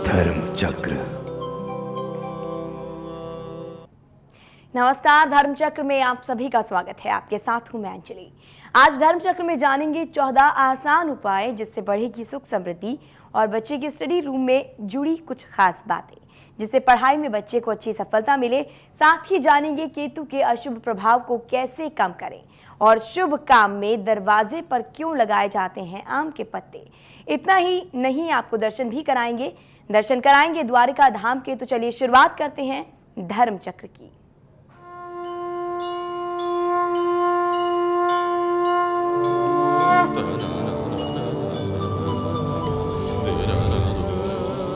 धर्म चक्र। नमस्कार, धर्म चक्र में आप सभी का स्वागत है। आपके साथ हूं मैं अंजलि। आज धर्म चक्र में जानेंगे 14 आसान उपाय जिससे बढ़ेगी सुख समृद्धि और बच्चे की स्टडी रूम में जुड़ी कुछ खास बातें जिससे पढ़ाई में बच्चे को अच्छी सफलता मिले। साथ ही जानेंगे केतु के अशुभ प्रभाव को कैसे कम करें और शुभ काम में दरवाजे पर क्यों लगाए जाते हैं आम के पत्ते। इतना ही नहीं, आपको दर्शन भी कराएंगे द्वारिका धाम के। तो चलिए शुरुआत करते हैं धर्म चक्र की।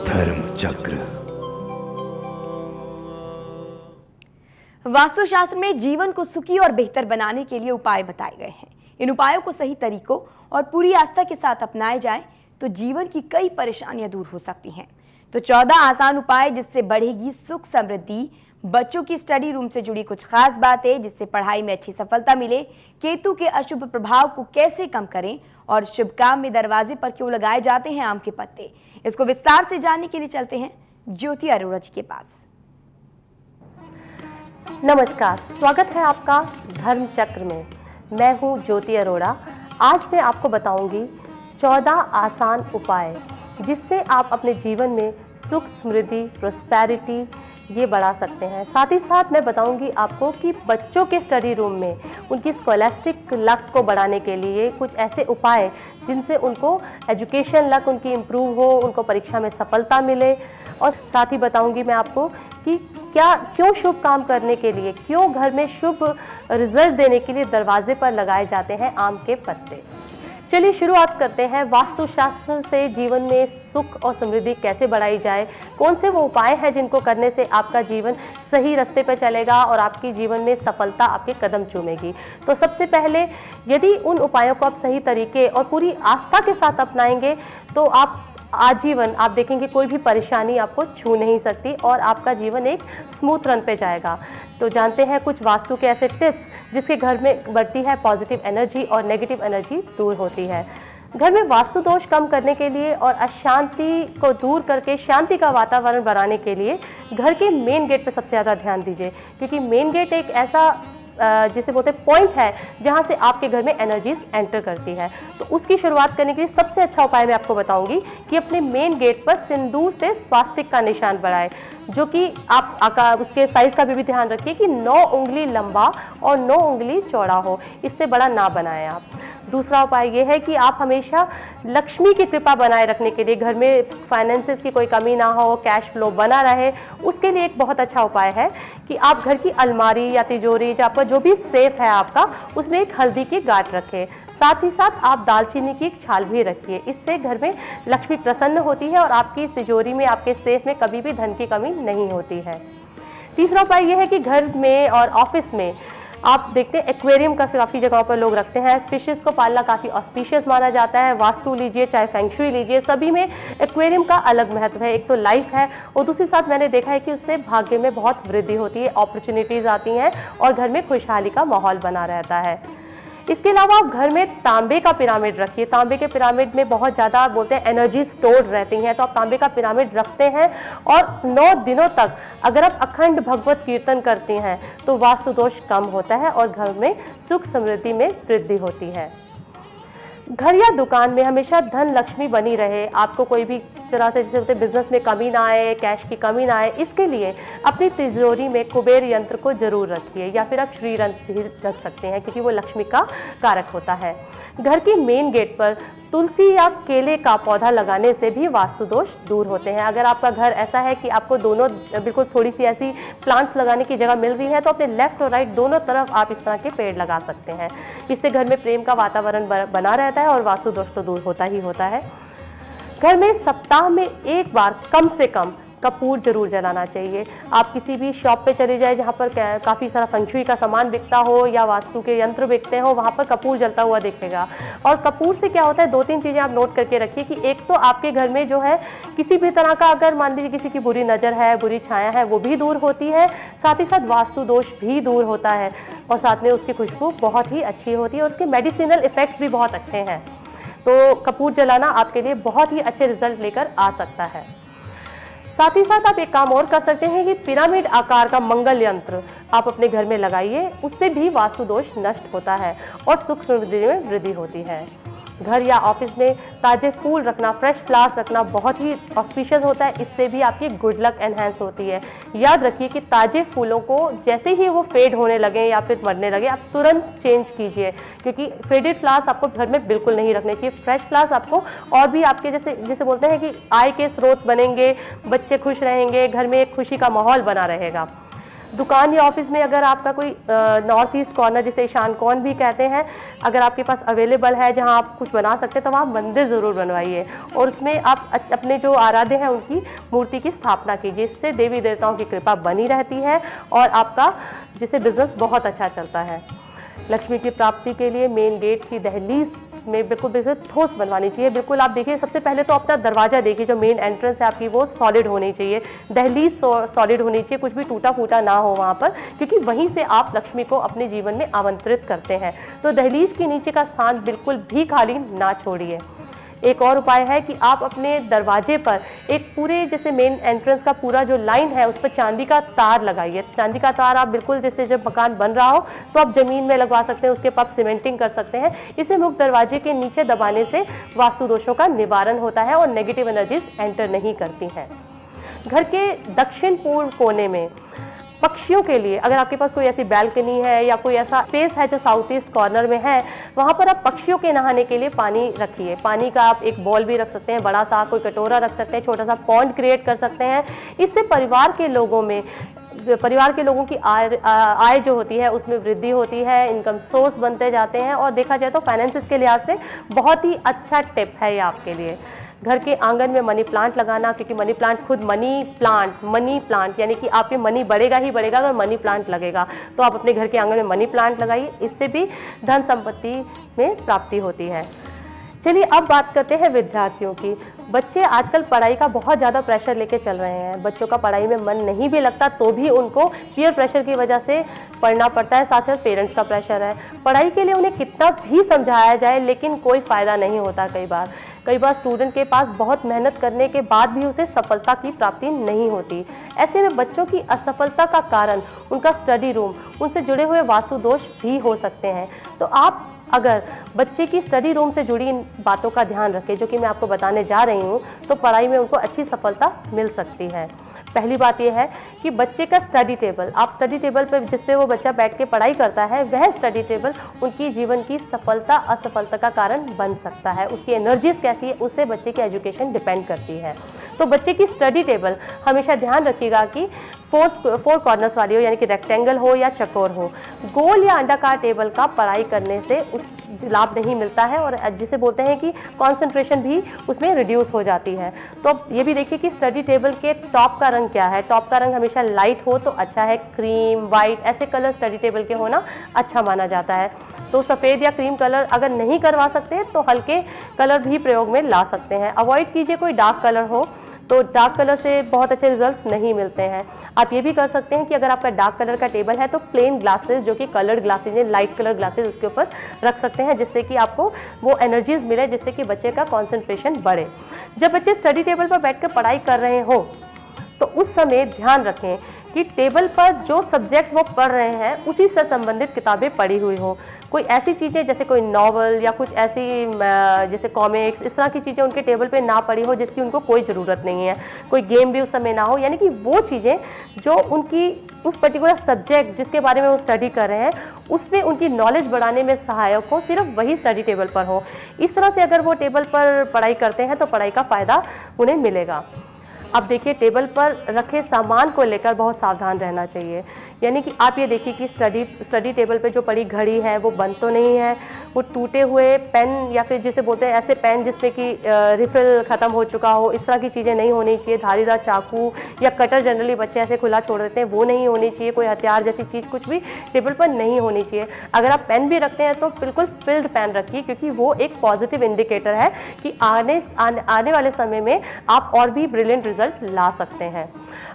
धर्म चक्र। वास्तुशास्त्र में जीवन को सुखी और बेहतर बनाने के लिए उपाय बताए गए हैं। इन उपायों को सही तरीकों और पूरी आस्था के साथ अपनाए जाए तो जीवन की कई परेशानियां दूर हो सकती हैं। तो 14 आसान उपाय जिससे बढ़ेगी सुख समृद्धि, बच्चों की स्टडी रूम से जुड़ी कुछ खास बातें जिससे पढ़ाई में अच्छी सफलता मिले, केतु के अशुभ प्रभाव को कैसे कम करें और शुभ काम में दरवाजे पर क्यों लगाए जाते हैं आम के पत्ते। इसको विस्तार से जानने के लिए चलते हैं ज्योति अरोड़ा जी के पास। नमस्कार, स्वागत है आपका धर्म चक्र में। मैं हूं ज्योति अरोड़ा। आज मैं आपको बताऊंगी 14 आसान उपाय जिससे आप अपने जीवन में सुख समृद्धि प्रोस्पेरिटी ये बढ़ा सकते हैं। साथ ही साथ मैं बताऊंगी आपको कि बच्चों के स्टडी रूम में उनकी स्कॉलास्टिक लक को बढ़ाने के लिए कुछ ऐसे उपाय जिनसे उनको एजुकेशन लक उनकी इम्प्रूव हो, उनको परीक्षा में सफलता मिले। और साथ ही बताऊंगी मैं आपको कि क्यों शुभ काम करने के लिए, क्यों घर में शुभ रिजल्ट देने के लिए दरवाजे पर लगाए जाते हैं आम के पत्ते। चलिए शुरुआत करते हैं। वास्तुशास्त्र से जीवन में सुख और समृद्धि कैसे बढ़ाई जाए, कौन से वो उपाय हैं जिनको करने से आपका जीवन सही रास्ते पर चलेगा और आपके जीवन में सफलता आपके कदम चूमेगी। तो सबसे पहले यदि उन उपायों को आप सही तरीके और पूरी आस्था के साथ अपनाएंगे तो आप आजीवन आप देखेंगे कोई भी परेशानी आपको छू नहीं सकती और आपका जीवन एक स्मूथ रन पे जाएगा। तो जानते हैं कुछ वास्तु के ऐसे टिप्स जिसके घर में बढ़ती है पॉजिटिव एनर्जी और नेगेटिव एनर्जी दूर होती है। घर में वास्तु दोष कम करने के लिए और अशांति को दूर करके शांति का वातावरण बनाने के लिए घर के मेन गेट पर सबसे ज़्यादा ध्यान दीजिए, क्योंकि मेन गेट एक ऐसा जिसे बोलते हैं पॉइंट है जहां से आपके घर में एनर्जीज एंटर करती है। तो उसकी शुरुआत करने के लिए सबसे अच्छा उपाय मैं आपको बताऊंगी कि अपने मेन गेट पर सिंदूर से स्वास्तिक का निशान बनाएं, जो कि आप आकार उसके साइज का भी ध्यान रखिए कि 9 उंगली लंबा और 9 उंगली चौड़ा हो, इससे बड़ा ना बनाएं आप। दूसरा उपाय ये है कि आप हमेशा लक्ष्मी की कृपा बनाए रखने के लिए घर में फाइनेंसेस की कोई कमी ना हो, कैश फ्लो बना रहे, उसके लिए एक बहुत अच्छा उपाय है कि आप घर की अलमारी या तिजोरी या आपका जो भी सेफ है आपका, उसमें एक हल्दी की गांठ रखें। साथ ही साथ आप दालचीनी की एक छाल भी रखिए। इससे घर में लक्ष्मी प्रसन्न होती है और आपकी तिजोरी में, आपके सेफ में कभी भी धन की कमी नहीं होती है। तीसरा उपाय यह है कि घर में और ऑफिस में आप देखते हैं एक्वेरियम का काफ़ी जगहों पर लोग रखते हैं। फिशेस को पालना काफ़ी ऑस्पिशियस माना जाता है। वास्तु लीजिए चाहे फेंगशुई लीजिए, सभी में एक्वेरियम का अलग महत्व है। एक तो लाइफ है और दूसरी साथ मैंने देखा है कि उससे भाग्य में बहुत वृद्धि होती है, अपॉर्चुनिटीज़ आती हैं और घर में खुशहाली का माहौल बना रहता है। इसके अलावा आप घर में तांबे का पिरामिड रखिए। तांबे के पिरामिड में बहुत ज़्यादा बोलते हैं एनर्जी स्टोर रहती हैं, तो आप तांबे का पिरामिड रखते हैं और 9 दिनों तक अगर आप अखंड भगवत कीर्तन करती हैं तो वास्तु दोष कम होता है और घर में सुख समृद्धि में वृद्धि होती है। घर या दुकान में हमेशा धन लक्ष्मी बनी रहे, आपको कोई भी तरह से जैसे बिजनेस में कमी ना आए, कैश की कमी ना आए, इसके लिए अपनी तिजोरी में कुबेर यंत्र को जरूर रखिए या फिर आप श्री यंत्र भी रख सकते हैं क्योंकि वो लक्ष्मी का कारक होता है। घर की मेन गेट पर तुलसी या केले का पौधा लगाने से भी वास्तु दोष दूर होते हैं। अगर आपका घर ऐसा है कि आपको दोनों बिल्कुल थोड़ी सी ऐसी प्लांट्स लगाने की जगह मिल रही है तो अपने लेफ्ट और राइट दोनों तरफ आप इस तरह के पेड़ लगा सकते हैं। इससे घर में प्रेम का वातावरण बना रहता है और वास्तु दोष तो दूर होता ही होता है। घर में सप्ताह में एक बार कम से कम कपूर जरूर जलाना चाहिए। आप किसी भी शॉप पे चले जाए जहाँ पर काफ़ी सारा फंक्शुई का सामान बिकता हो या वास्तु के यंत्र बिकते हो, वहाँ पर कपूर जलता हुआ दिखेगा। और कपूर से क्या होता है, 2-3 चीज़ें आप नोट करके रखिए कि एक तो आपके घर में जो है किसी भी तरह का अगर मान लीजिए किसी की बुरी नज़र है, बुरी छाया है, वो भी दूर होती है। साथ ही साथ वास्तु दोष भी दूर होता है और साथ में उसकी खुशबू बहुत ही अच्छी होती है और उसके मेडिसिनल इफेक्ट्स भी बहुत अच्छे हैं। तो कपूर जलाना आपके लिए बहुत ही अच्छे रिजल्ट लेकर आ सकता है। साथ ही साथ आप एक काम और कर सकते हैं कि पिरामिड आकार का मंगल यंत्र आप अपने घर में लगाइए, उससे भी वास्तु दोष नष्ट होता है और सुख समृद्धि में वृद्धि होती है। घर या ऑफिस में ताजे फूल रखना, फ्रेश फ्लावर्स रखना बहुत ही ऑस्पिशियस होता है, इससे भी आपकी गुड लक एनहेंस होती है। याद रखिए कि ताजे फूलों को जैसे ही वो फेड होने लगे या फिर मरने लगे, आप तुरंत चेंज कीजिए, क्योंकि फेडेड फ्लावर्स आपको घर में बिल्कुल नहीं रखने चाहिए। फ्रेश फ्लावर्स आपको और भी आपके जैसे बोलते हैं कि आय के स्रोत बनेंगे, बच्चे खुश रहेंगे, घर में एक खुशी का माहौल बना रहेगा। दुकान या ऑफिस में अगर आपका कोई नॉर्थ ईस्ट कॉर्नर, जिसे ईशान कोण भी कहते हैं, अगर आपके पास अवेलेबल है जहां आप कुछ बना सकते हैं, तो वहाँ मंदिर ज़रूर बनवाइए और उसमें आप अपने जो आराध्य हैं उनकी मूर्ति की स्थापना कीजिए। इससे देवी देवताओं की कृपा बनी रहती है और आपका जिससे बिजनेस बहुत अच्छा चलता है। लक्ष्मी की प्राप्ति के लिए मेन गेट की दहलीज में बिल्कुल ठोस बनवानी चाहिए। बिल्कुल आप देखिए, सबसे पहले तो अपना दरवाजा देखिए, जो मेन एंट्रेंस है आपकी वो सॉलिड होनी चाहिए, दहलीज सॉलिड होनी चाहिए, कुछ भी टूटा फूटा ना हो वहाँ पर, क्योंकि वहीं से आप लक्ष्मी को अपने जीवन में आमंत्रित करते हैं। तो दहलीज के नीचे का स्थान बिल्कुल भी खाली ना छोड़िए। एक और उपाय है कि आप अपने दरवाजे पर एक पूरे जैसे मेन एंट्रेंस का पूरा जो लाइन है उस पर चांदी का तार लगाइए। चांदी का तार आप बिल्कुल जैसे जब मकान बन रहा हो तो आप जमीन में लगवा सकते हैं, उसके ऊपर आप सीमेंटिंग कर सकते हैं। इसे मुख्य दरवाजे के नीचे दबाने से वास्तु दोषों का निवारण होता है और नेगेटिव एनर्जीज एंटर नहीं करती हैं। घर के दक्षिण पूर्व कोने में पक्षियों के लिए अगर आपके पास कोई ऐसी बैल्कनी है या कोई ऐसा स्पेस है जो साउथ ईस्ट कॉर्नर में है, वहाँ पर आप पक्षियों के नहाने के लिए पानी रखिए। पानी का आप एक बॉल भी रख सकते हैं, बड़ा सा कोई कटोरा रख सकते हैं, छोटा सा पॉन्ड क्रिएट कर सकते हैं। इससे परिवार के लोगों की आय जो होती है उसमें वृद्धि होती है, इनकम सोर्स बनते जाते हैं और देखा जाए तो फाइनेंसिस के लिहाज से बहुत ही अच्छा टिप है ये आपके लिए। घर के आंगन में मनी प्लांट लगाना, क्योंकि मनी प्लांट खुद मनी प्लांट यानी कि आप पे मनी बढ़ेगा ही बढ़ेगा अगर मनी प्लांट लगेगा। तो आप अपने घर के आंगन में मनी प्लांट लगाइए, इससे भी धन संपत्ति में प्राप्ति होती है। चलिए अब बात करते हैं विद्यार्थियों की। बच्चे आजकल पढ़ाई का बहुत ज़्यादा प्रेशर लेके चल रहे हैं। बच्चों का पढ़ाई में मन नहीं भी लगता तो भी उनको पीयर प्रेशर की वजह से पढ़ना पड़ता है, साथ साथ पेरेंट्स का प्रेशर है। पढ़ाई के लिए उन्हें कितना भी समझाया जाए लेकिन कोई फ़ायदा नहीं होता। कई बार स्टूडेंट के पास बहुत मेहनत करने के बाद भी उसे सफलता की प्राप्ति नहीं होती। ऐसे में बच्चों की असफलता का कारण उनका स्टडी रूम, उनसे जुड़े हुए वास्तु दोष भी हो सकते हैं। तो आप अगर बच्चे की स्टडी रूम से जुड़ी इन बातों का ध्यान रखें जो कि मैं आपको बताने जा रही हूँ, तो पढ़ाई में उनको अच्छी सफलता मिल सकती है। पहली बात यह है कि बच्चे का स्टडी टेबल, आप स्टडी टेबल पर जिस पे वो बच्चा बैठ के पढ़ाई करता है, वह स्टडी टेबल उनकी जीवन की सफलता असफलता का कारण बन सकता है। उसकी एनर्जीज कैसी है उससे बच्चे की एजुकेशन डिपेंड करती है। तो बच्चे की स्टडी टेबल हमेशा ध्यान रखिएगा कि फोर कॉर्नर्स वाली हो, यानी कि रेक्टेंगल हो या चकोर हो। गोल या अंडाकार टेबल का पढ़ाई करने से उस लाभ नहीं मिलता है और जिसे बोलते हैं कि कंसंट्रेशन भी उसमें रिड्यूस हो जाती है। तो ये भी देखिए कि स्टडी टेबल के टॉप का रंग क्या है। टॉप का रंग हमेशा लाइट हो तो अच्छा है, क्रीम, वाइट ऐसे कलर स्टडी टेबल के होना अच्छा माना जाता है। तो सफ़ेद या क्रीम कलर अगर नहीं करवा सकते तो हल्के कलर भी प्रयोग में ला सकते हैं। अवॉइड कीजिए कोई डार्क कलर हो, तो डार्क कलर से बहुत अच्छे रिजल्ट्स नहीं मिलते हैं। आप ये भी कर सकते हैं कि अगर आपका डार्क कलर का टेबल है तो प्लेन ग्लासेस जो कि कलर्ड ग्लासेस हैं, लाइट कलर ग्लासेस उसके ऊपर रख सकते हैं, जिससे कि आपको वो एनर्जीज मिले, जिससे कि बच्चे का कॉन्सेंट्रेशन बढ़े। जब बच्चे स्टडी टेबल पर बैठकर पढ़ाई कर रहे हो तो उस समय ध्यान रखें कि टेबल पर जो सब्जेक्ट वो पढ़ रहे हैं उसी से संबंधित किताबें पढ़ी हुई हो। कोई ऐसी चीज़ें जैसे कोई नॉवल या कुछ ऐसी जैसे कॉमिक्स, इस तरह की चीज़ें उनके टेबल पे ना पढ़ी हो जिसकी उनको कोई ज़रूरत नहीं है। कोई गेम भी उस समय ना हो, यानी कि वो चीज़ें जो उनकी उस पर्टिकुलर सब्जेक्ट जिसके बारे में वो स्टडी कर रहे हैं उसमें उनकी नॉलेज बढ़ाने में सहायक हो, सिर्फ वही स्टडी टेबल पर हो। इस तरह से अगर वो टेबल पर पढ़ाई करते हैं तो पढ़ाई का फ़ायदा उन्हें मिलेगा। अब देखिए, टेबल पर रखे सामान को लेकर बहुत सावधान रहना चाहिए। यानी कि आप ये देखिए कि स्टडी टेबल पे जो पड़ी घड़ी है वो बंद तो नहीं है, वो टूटे हुए पेन या फिर जिसे बोलते हैं ऐसे पेन जिसमें कि रिफिल ख़त्म हो चुका हो, इस तरह की चीज़ें नहीं होनी चाहिए। धारीदार चाकू या कटर जनरली बच्चे ऐसे खुला छोड़ देते हैं, वो नहीं होनी चाहिए। कोई हथियार जैसी चीज़ कुछ भी टेबल पर नहीं होनी चाहिए। अगर आप पेन भी रखते हैं तो बिल्कुल फिल्ड पेन रखिए, क्योंकि वो एक पॉजिटिव इंडिकेटर है कि आने वाले समय में आप और भी ब्रिलियंट रिजल्ट ला सकते हैं।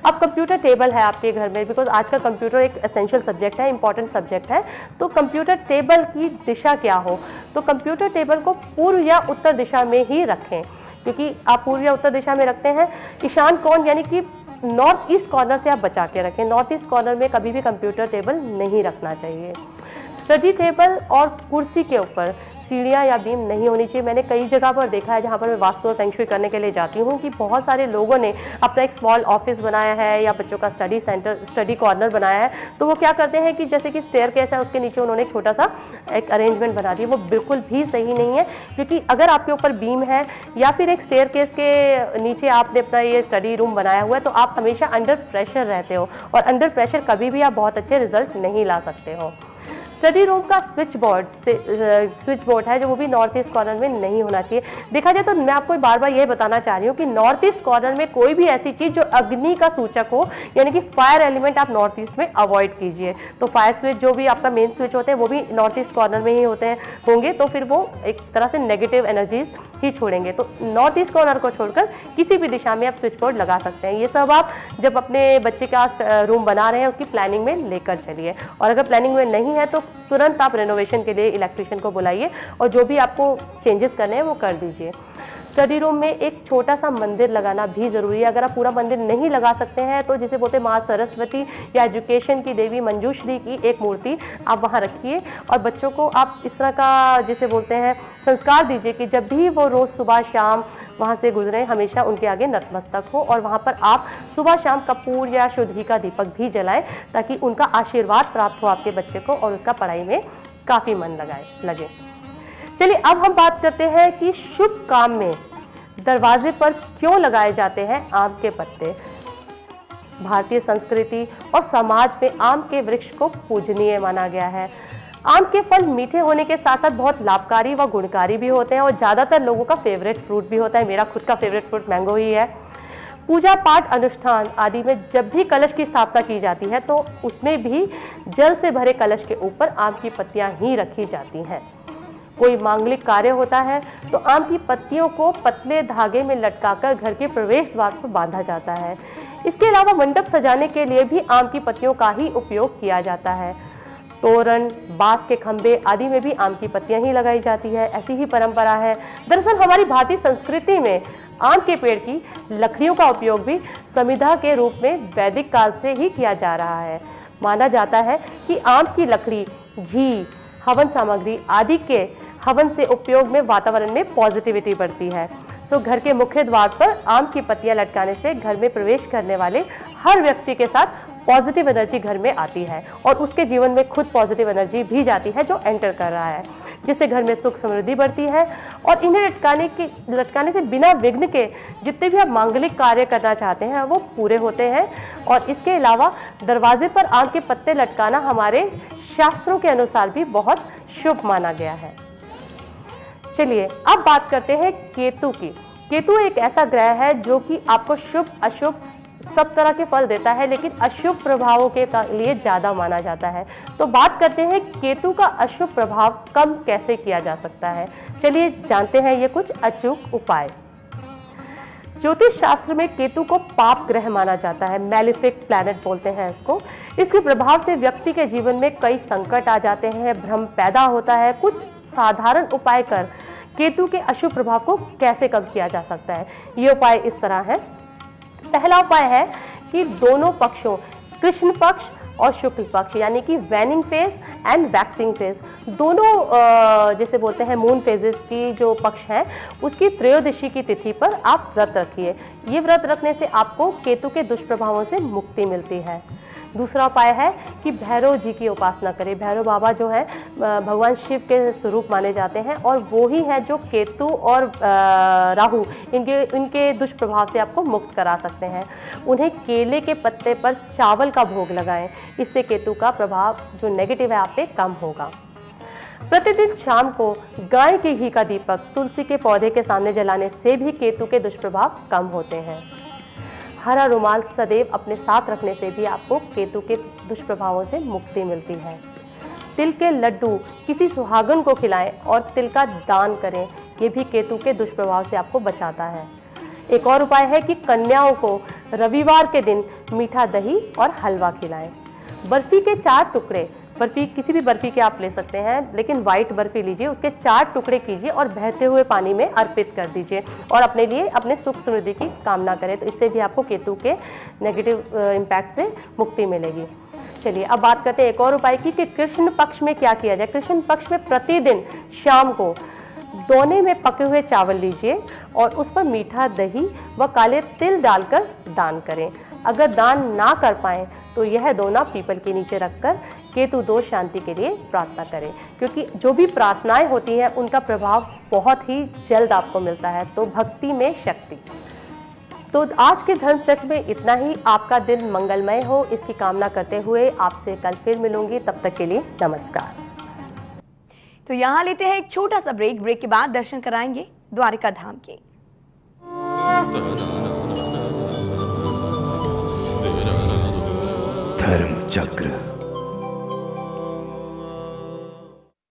अब कंप्यूटर टेबल है आपके घर में, बिकॉज आजकल कंप्यूटर एक एसेंशियल सब्जेक्ट है, इंपॉर्टेंट सब्जेक्ट है। तो कंप्यूटर टेबल की दिशा क्या हो तो कंप्यूटर टेबल को पूर्व या उत्तर दिशा में ही रखें, क्योंकि आप पूर्व या उत्तर दिशा में रखते हैं। ईशान कोण यानी कि नॉर्थ ईस्ट कॉर्नर से आप बचा के रखें। नॉर्थ ईस्ट कॉर्नर में कभी भी कंप्यूटर टेबल नहीं रखना चाहिए। स्टडी टेबल और कुर्सी के ऊपर सीढ़ियाँ या बीम नहीं होनी चाहिए। मैंने कई जगह पर देखा है जहाँ पर मैं वास्तु और फेंग शुई करने के लिए जाती हूँ कि बहुत सारे लोगों ने अपना एक स्मॉल ऑफिस बनाया है या बच्चों का स्टडी सेंटर, स्टडी कॉर्नर बनाया है, तो वो क्या करते हैं कि जैसे कि स्टेयरकेस है उसके नीचे उन्होंने एक छोटा सा एक अरेंजमेंट बना दिया। वो बिल्कुल भी सही नहीं है, क्योंकि अगर आपके ऊपर बीम है या फिर एक स्टेयरकेस के नीचे आपने अपना ये स्टडी रूम बनाया हुआ है तो आप हमेशा अंडर प्रेशर रहते हो, और अंडर प्रेशर कभी भी आप बहुत अच्छे रिजल्ट नहीं ला सकते हो। स्टडी रूम का स्विच बोर्ड है जो वो भी नॉर्थ ईस्ट कॉर्नर में नहीं होना चाहिए। देखा जाए तो मैं आपको बार बार ये बताना चाह रही हूँ कि नॉर्थ ईस्ट कॉर्नर में कोई भी ऐसी चीज़ जो अग्नि का सूचक हो, यानी कि फायर एलिमेंट, आप नॉर्थ ईस्ट में अवॉइड कीजिए। तो फायर स्विच जो भी आपका मेन स्विच होते हैं वो भी नॉर्थ ईस्ट कॉर्नर में ही होंगे, तो फिर वो एक तरह से नेगेटिव एनर्जीज ही छोड़ेंगे। तो नॉर्थ ईस्ट कॉर्नर को छोड़कर किसी भी दिशा में आप स्विच बोर्ड लगा सकते हैं। ये सब आप जब अपने बच्चे का रूम बना रहे हैं उसकी प्लानिंग में लेकर चलिए, और अगर प्लानिंग में नहीं है तो तुरंत आप रेनोवेशन के लिए इलेक्ट्रिशियन को बुलाइए और जो भी आपको चेंजेस करने हैं वो कर दीजिए। स्टडी रूम में एक छोटा सा मंदिर लगाना भी जरूरी है। अगर आप पूरा मंदिर नहीं लगा सकते हैं तो जिसे बोलते हैं माँ सरस्वती या एजुकेशन की देवी मंजूश्री की एक मूर्ति आप वहाँ रखिए, और बच्चों को आप इस तरह का जिसे बोलते हैं संस्कार दीजिए कि जब भी वो रोज़ सुबह शाम वहाँ से गुजरे हमेशा उनके आगे नतमस्तक हो, और वहाँ पर आप सुबह शाम कपूर या शुद्ध घी का दीपक भी जलाएं ताकि उनका आशीर्वाद प्राप्त हो आपके बच्चे को और उसका पढ़ाई में काफ़ी मन लगे। चलिए अब हम बात करते हैं कि शुभ काम में दरवाजे पर क्यों लगाए जाते हैं आम के पत्ते। भारतीय संस्कृति और समाज में आम के वृक्ष को पूजनीय माना गया है। आम के फल मीठे होने के साथ साथ बहुत लाभकारी व गुणकारी भी होते हैं और ज़्यादातर लोगों का फेवरेट फ्रूट भी होता है। मेरा खुद का फेवरेट फ्रूट मैंगो ही है। पूजा पाठ अनुष्ठान आदि में जब भी कलश की स्थापना की जाती है तो उसमें भी जल से भरे कलश के ऊपर आम की पत्तियां ही रखी जाती हैं। कोई मांगलिक कार्य होता है तो आम की पत्तियों को पतले धागे में लटकाकर घर के प्रवेश द्वार पर बांधा जाता है। इसके अलावा मंडप सजाने के लिए भी आम की पत्तियों का ही उपयोग किया जाता है। तोरण, बांस के खंभे आदि में भी आम की पत्तियां ही लगाई जाती है। ऐसी ही परंपरा है। दरअसल हमारी भारतीय संस्कृति में आम के पेड़ की लकड़ियों का उपयोग भी समिधा के रूप में वैदिक काल से ही किया जा रहा है। माना जाता है कि आम की लकड़ी, घी, हवन सामग्री आदि के हवन से उपयोग में वातावरण में पॉजिटिविटी बढ़ती है। तो घर के मुख्य द्वार पर आम की पत्तियां लटकाने से घर में प्रवेश करने वाले हर व्यक्ति के साथ पॉजिटिव एनर्जी घर में आती है और उसके जीवन में खुद पॉजिटिव एनर्जी भी जाती है जो एंटर कर रहा है, जिससे घर में सुख समृद्धि बढ़ती है। और इन्हें लटकाने से बिना विघ्न के जितने भी आप मांगलिक कार्य करना चाहते हैं वो पूरे होते हैं। और इसके अलावा दरवाजे पर आम के पत्ते लटकाना हमारे शास्त्रों के अनुसार भी बहुत शुभ माना गया है। चलिए अब बात करते हैं केतु की। केतु एक ऐसा ग्रह है जो कि आपको शुभ अशुभ सब तरह के फल देता है, लेकिन अशुभ प्रभावों के लिए ज्यादा माना जाता है। तो बात करते हैं केतु का अशुभ प्रभाव कम कैसे किया जा सकता है। चलिए जानते हैं ये कुछ अचूक उपाय। ज्योतिष शास्त्र में केतु को पाप ग्रह माना जाता है, मैलिफिक प्लैनेट बोलते हैं इसको। इसके प्रभाव से व्यक्ति के जीवन में कई संकट आ जाते हैं, भ्रम पैदा होता है। कुछ साधारण उपाय कर केतु के अशुभ प्रभाव को कैसे कम किया जा सकता है, ये उपाय इस तरह है। पहला उपाय है कि दोनों पक्षों, कृष्ण पक्ष और शुक्ल पक्ष यानी कि waning phase and waxing phase, दोनों जैसे बोलते हैं मून फेजेस की जो पक्ष हैं उसकी त्रयोदशी की तिथि पर आप व्रत रखिए। ये व्रत रखने से आपको केतु के दुष्प्रभावों से मुक्ति मिलती है। दूसरा उपाय है कि भैरव जी की उपासना करें। भैरव बाबा जो है भगवान शिव के स्वरूप माने जाते हैं और वो ही है जो केतु और राहु इनके दुष्प्रभाव से आपको मुक्त करा सकते हैं। उन्हें केले के पत्ते पर चावल का भोग लगाएं, इससे केतु का प्रभाव जो नेगेटिव है आप पे कम होगा। प्रतिदिन शाम को गाय के घी का दीपक तुलसी के पौधे के सामने जलाने से भी केतु के दुष्प्रभाव कम होते हैं। हरा रुमाल सदैव अपने साथ रखने से भी आपको केतु के दुष्प्रभावों से मुक्ति मिलती है। तिल के लड्डू किसी सुहागन को खिलाएं और तिल का दान करें, ये भी केतु के दुष्प्रभाव से आपको बचाता है। एक और उपाय है कि कन्याओं को रविवार के दिन मीठा दही और हलवा खिलाएं। बर्फी के 4 टुकड़े बर्फी किसी भी बर्फी के आप ले सकते हैं, लेकिन वाइट बर्फी लीजिए, उसके 4 टुकड़े कीजिए और बहते हुए पानी में अर्पित कर दीजिए और अपने लिए अपने सुख समृद्धि की कामना करें। तो इससे भी आपको केतु के नेगेटिव इम्पैक्ट से मुक्ति मिलेगी। चलिए अब बात करते हैं एक और उपाय की कि कृष्ण पक्ष में क्या किया जाए। कृष्ण पक्ष में प्रतिदिन शाम को दोने में पके हुए चावल लीजिए और उस पर मीठा दही व काले तिल डालकर दान करें। अगर दान ना कर पाएँ तो यह दोना पीपल के नीचे रखकर केतु दोष शांति के लिए प्रार्थना करें, क्योंकि जो भी प्रार्थनाएं होती हैं उनका प्रभाव बहुत ही जल्द आपको मिलता है। तो भक्ति में शक्ति। तो आज के धर्म चक्र में इतना ही। आपका दिन मंगलमय हो इसकी कामना करते हुए आपसे कल फिर मिलूंगी। तब तक के लिए नमस्कार। तो यहाँ लेते हैं एक छोटा सा ब्रेक। ब्रेक के बाद दर्शन कराएंगे द्वारिका धाम के। धर्म चक्र।